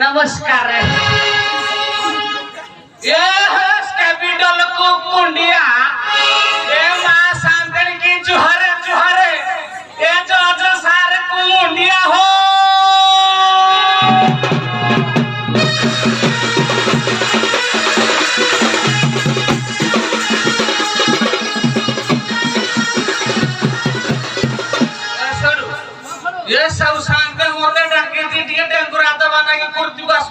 नमस्कार ये कैपिटल को कुंडिया ये मां सांतन की जुहरे जुहरे ये जो सारे को मुंडिया हो ये सब सांतन मोटे डंकी थी डेंगू राता बना के कुर्ती बस